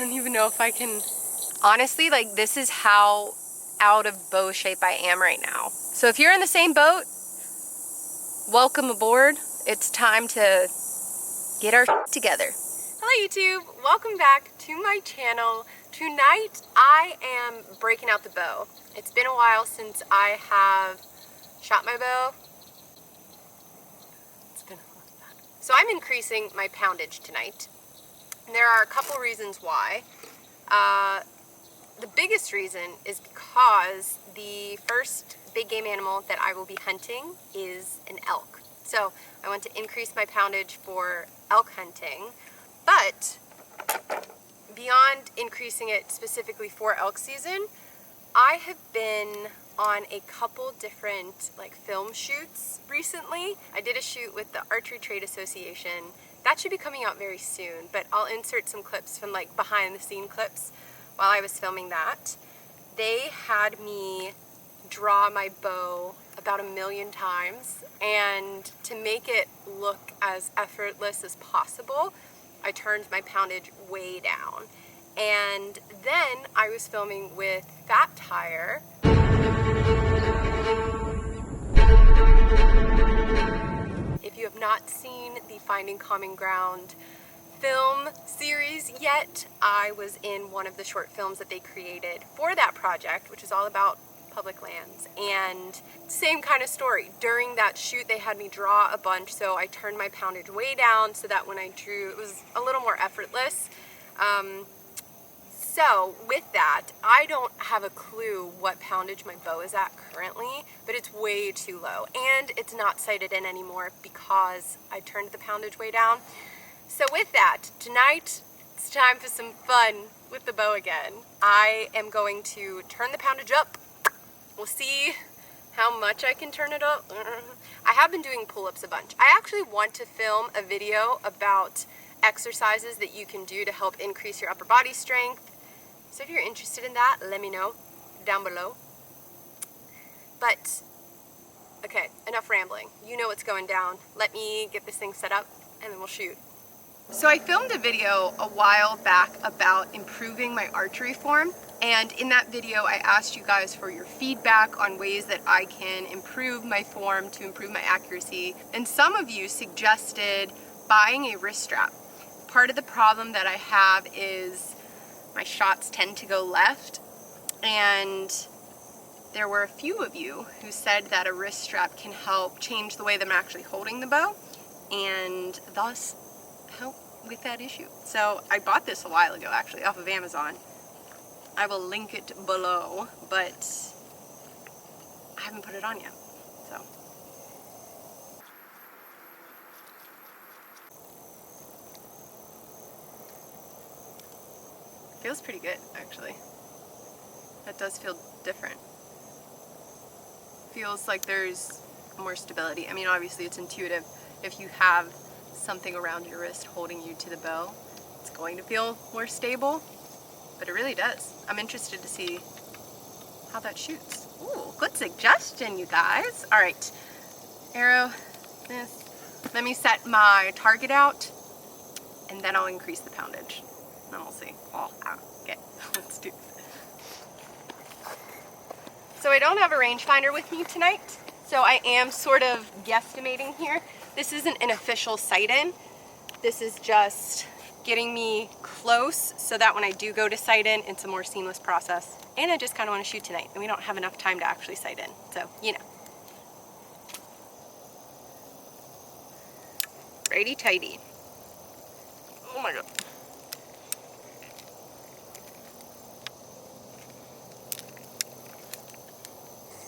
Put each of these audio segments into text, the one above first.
don't even know if I can. Honestly, like, this is how out of bow shape I am right now. So if you're in the same boat, welcome aboard. It's time to get our together. Hello YouTube, welcome back to my channel. Tonight I am breaking out the bow. It's been a while since I have shot my bow. It's been a long time. So I'm increasing my poundage tonight. And there are a couple reasons why. The biggest reason is because the first big game animal that I will be hunting is an elk. So I want to increase my poundage for elk hunting, but beyond increasing it specifically for elk season, I have been on a couple different film shoots recently. I did a shoot with the Archery Trade Association. That should be coming out very soon, but I'll insert some clips from behind the scene clips while I was filming that. They had me draw my bow about 1,000,000 times, and to make it look as effortless as possible, I turned my poundage way down. And then I was filming with Fat Tire. If you have not seen the Finding Common Ground film series yet, I was in one of the short films that they created for that project, which is all about public lands, and same kind of story. During that shoot they had me draw a bunch, so I turned my poundage way down so that when I drew it was a little more effortless. So with that, I don't have a clue what poundage my bow is at currently, but it's way too low, and it's not sighted in anymore because I turned the poundage way down. So with that, tonight it's time for some fun with the bow again. I am going to turn the poundage up. We'll see how much I can turn it up. I have been doing pull-ups a bunch. I actually want to film a video about exercises that you can do to help increase your upper body strength. So if you're interested in that, let me know down below. But, okay, enough rambling. You know what's going down. Let me get this thing set up and then we'll shoot. So I filmed a video a while back about improving my archery form, and in that video I asked you guys for your feedback on ways that I can improve my form to improve my accuracy, and some of you suggested buying a wrist strap. Part of the problem that I have is my shots tend to go left, and there were a few of you who said that a wrist strap can help change the way that I'm actually holding the bow and thus help with that issue. So I bought this a while ago, actually, off of Amazon. I will link it below, but I haven't put it on yet, so. Feels pretty good, actually. That does feel different. Feels like there's more stability. I mean, obviously it's intuitive. If you have something around your wrist holding you to the bow, it's going to feel more stable, but it really does. I'm interested to see how that shoots. Ooh, good suggestion, you guys. All right, arrow this. Let me set my target out, and then I'll increase the poundage. Then we'll see. Oh, okay, let's do this. So I don't have a rangefinder with me tonight, so I am sort of guesstimating here. This isn't an official sight-in. This is just getting me close so that when I do go to sight-in, it's a more seamless process. And I just kind of want to shoot tonight, and we don't have enough time to actually sight-in, so, you know. Righty-tighty. Oh my God.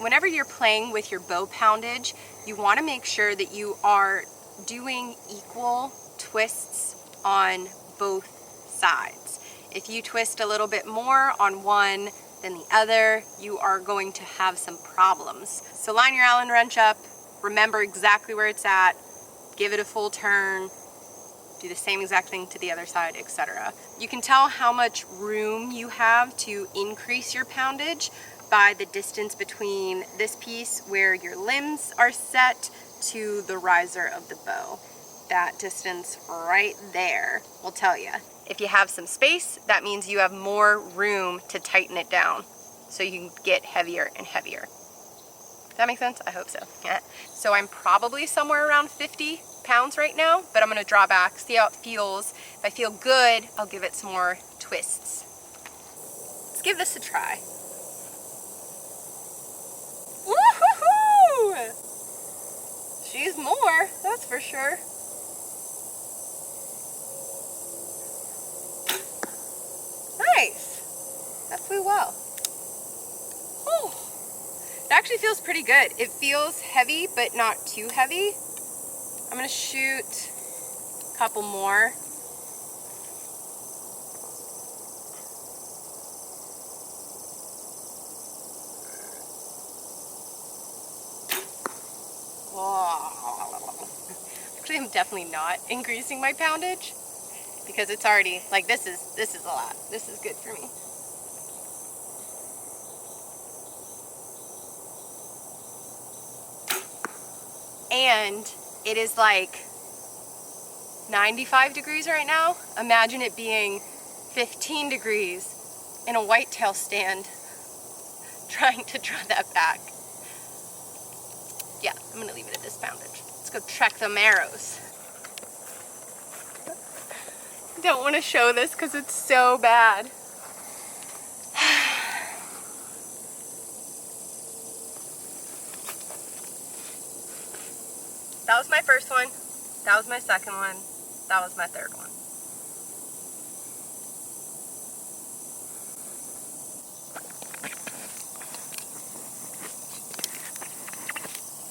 Whenever you're playing with your bow poundage, you want to make sure that you are doing equal twists on both sides. If you twist a little bit more on one than the other, you are going to have some problems. So line your Allen wrench up, remember exactly where it's at, give it a full turn, do the same exact thing to the other side, etc. You can tell how much room you have to increase your poundage by the distance between this piece where your limbs are set to the riser of the bow. That distance right there will tell you. If you have some space, that means you have more room to tighten it down so you can get heavier and heavier. Does that make sense? I hope so. Yeah. So I'm probably somewhere around 50 pounds right now, but I'm gonna draw back, see how it feels. If I feel good, I'll give it some more twists. Let's give this a try. Woo-hoo-hoo! She's more, that's for sure. Nice. That flew well. Oh, it actually feels pretty good. It feels heavy, but not too heavy. I'm gonna shoot a couple more. Actually, I'm definitely not increasing my poundage because it's already, like, this is a lot. This is good for me. And it is like 95 degrees right now. Imagine it being 15 degrees in a whitetail stand trying to draw that back. Yeah, I'm gonna leave it at this poundage. Let's go check them arrows. Don't want to show this because it's so bad. That was my first one. That was my second one. That was my third one.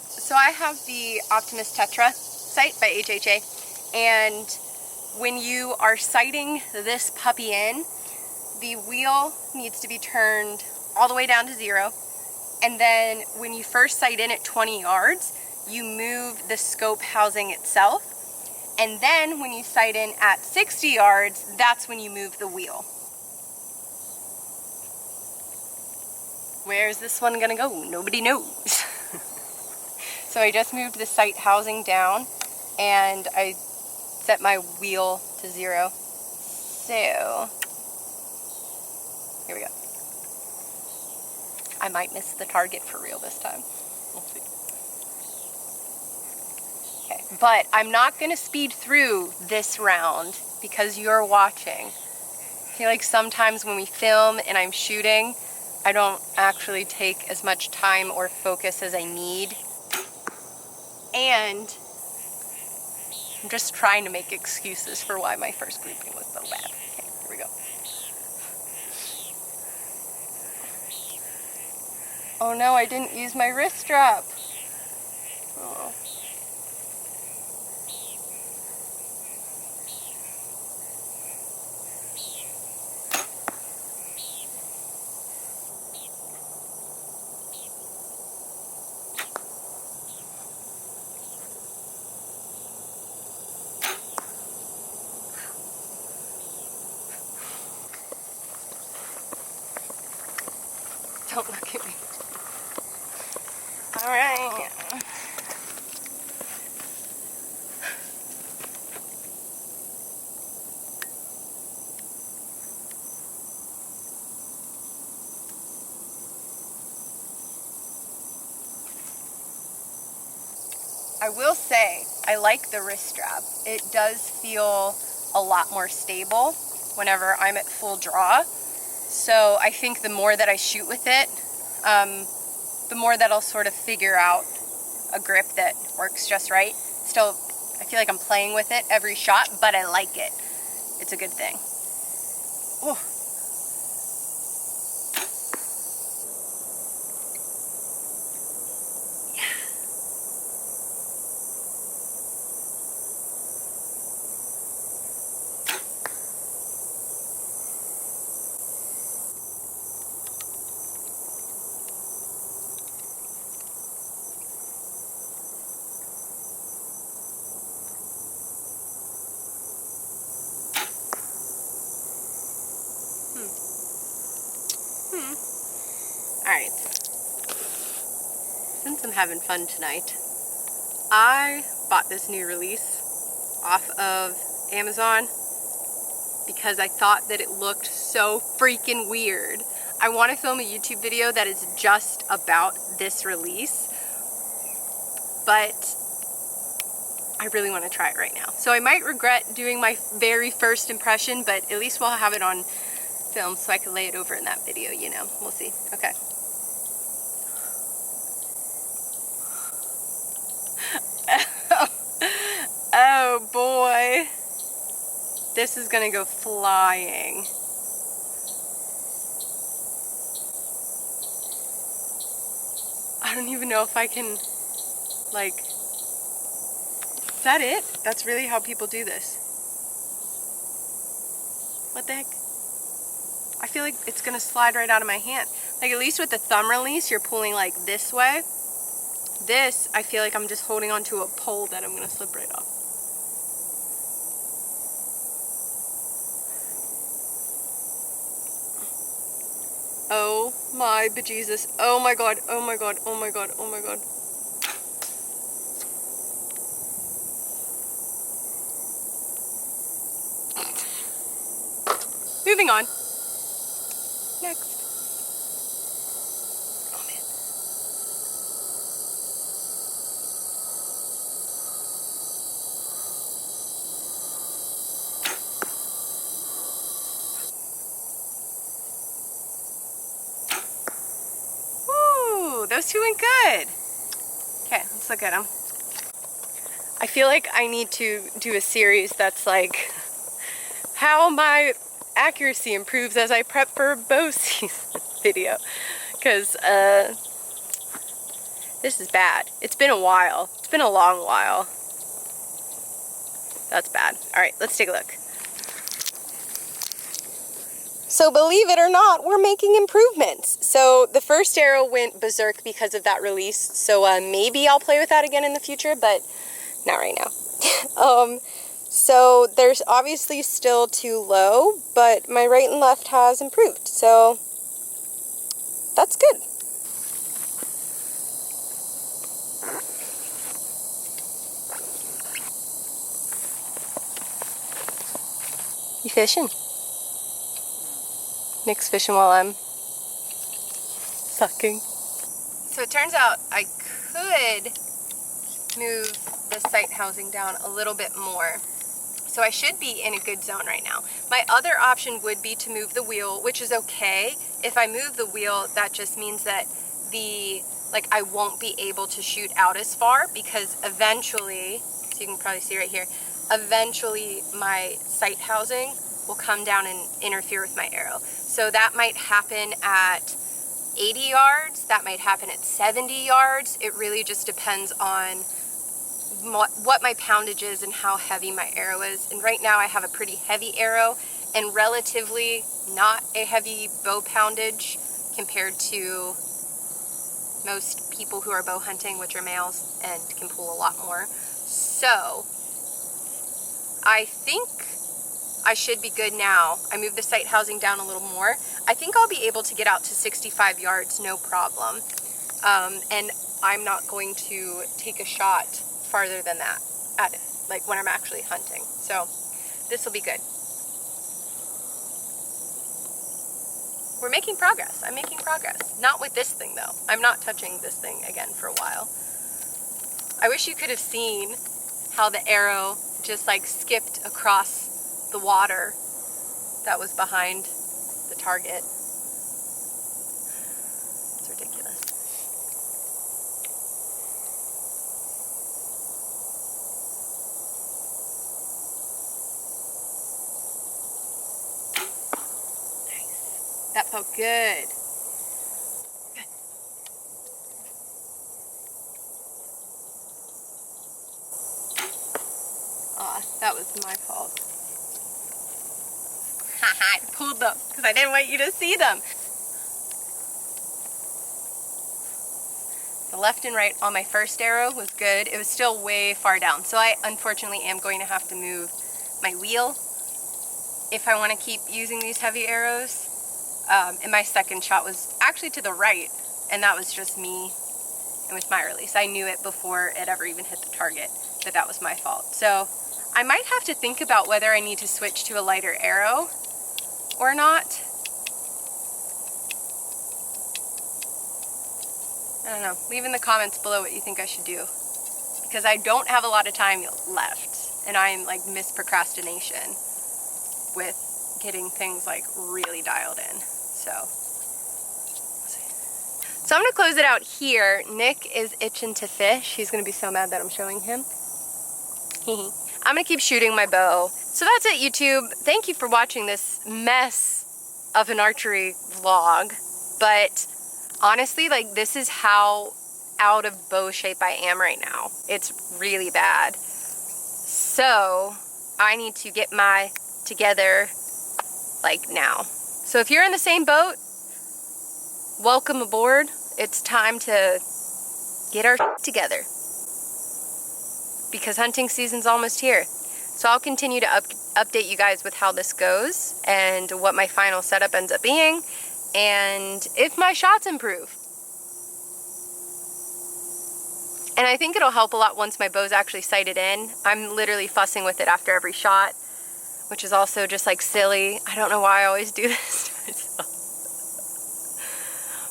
So I have the Optimus Tetra sight by HHA, and when you are sighting this puppy in, the wheel needs to be turned all the way down to 0, and then when you first sight in at 20 yards, you move the scope housing itself, and then when you sight in at 60 yards, that's when you move the wheel. Where's this one gonna go? Nobody knows. So I just moved the sight housing down and I set my wheel to 0. So, here we go. I might miss the target for real this time. We'll see. Okay, but I'm not gonna speed through this round because you're watching. I feel like sometimes when we film and I'm shooting, I don't actually take as much time or focus as I need. And I'm just trying to make excuses for why my first grouping was so bad. Okay, here we go. Oh no, I didn't use my wrist strap. Oh. Don't look at me. All right. I will say, I like the wrist strap. It does feel a lot more stable whenever I'm at full draw. So I think the more that I shoot with it, the more that I'll sort of figure out a grip that works just right. Still, I feel like I'm playing with it every shot, but I like it. It's a good thing. Ooh. Alright, since I'm having fun tonight, I bought this new release off of Amazon. because I thought that it looked so freaking weird. I want to film a YouTube video that is just about this release, but I really want to try it right now. So I might regret doing my very first impression, but at least we'll have it on film so I can lay it over in that video, you know. We'll see. Okay. Oh boy. This is gonna go flying. I don't even know if I can, like, is that it? That's really how people do this. What the heck? I feel like it's gonna slide right out of my hand. Like, at least with the thumb release, you're pulling like this way. This, I feel like I'm just holding onto a pole that I'm gonna slip right off. Oh my bejesus. Oh my god, oh my god, oh my god, oh my god. Moving on. Next. Oh man. Woo, those two went good. Okay, let's look at them. I feel like I need to do a series that's like how my accuracy improves as I prep for bow season video, because this is bad. It's been a while. It's been a long while. That's bad. All right, let's take a look. So believe it or not, we're making improvements. So the first arrow went berserk because of that release. So maybe I'll play with that again in the future, but not right now. So there's obviously still too low, but my right and left has improved. So that's good. You fishing? Nick's fishing while I'm sucking. So it turns out I could move the sight housing down a little bit more. So I should be in a good zone right now. My other option would be to move the wheel, which is okay. If I move the wheel, that just means that I won't be able to shoot out as far, because eventually, so you can probably see right here, eventually my sight housing will come down and interfere with my arrow. So that might happen at 80 yards, that might happen at 70 yards. It really just depends on what my poundage is and how heavy my arrow is. And right now I have a pretty heavy arrow and relatively not a heavy bow poundage compared to most people who are bow hunting, which are males and can pull a lot more. So I think I should be good now. I moved the sight housing down a little more. I think I'll be able to get out to 65 yards, no problem. And I'm not going to take a shot farther than that at it, like when I'm actually hunting. So this will be good. We're making progress. I'm making progress. Not with this thing though. I'm not touching this thing again for a while. I wish you could have seen how the arrow just like skipped across the water that was behind the target. It's ridiculous. Nice. That felt good. That was my fault. Haha, I pulled them because I didn't want you to see them. The left and right on my first arrow was good. It was still way far down. So I unfortunately am going to have to move my wheel if I want to keep using these heavy arrows. And my second shot was actually to the right, and that was just me and with my release. I knew it before it ever even hit the target that was my fault. So I might have to think about whether I need to switch to a lighter arrow or not. I don't know. Leave in the comments below what you think I should do, because I don't have a lot of time left, and I'm like procrastination with getting things like really dialed in. So I'm gonna close it out here. Nick is itching to fish. He's gonna be so mad that I'm showing him. I'm gonna keep shooting my bow. So that's it, YouTube. Thank you for watching this mess of an archery vlog. But honestly, like, this is how out of bow shape I am right now. It's really bad. So I need to get my together like now. So if you're in the same boat, welcome aboard. It's time to get our together, because hunting season's almost here. So I'll continue to update you guys with how this goes and what my final setup ends up being, and if my shots improve. And I think it'll help a lot once my bow's actually sighted in. I'm literally fussing with it after every shot, which is also just like silly. I don't know why I always do this to myself.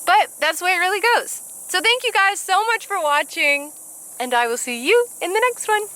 But that's the way it really goes. So thank you guys so much for watching, and I will see you in the next one.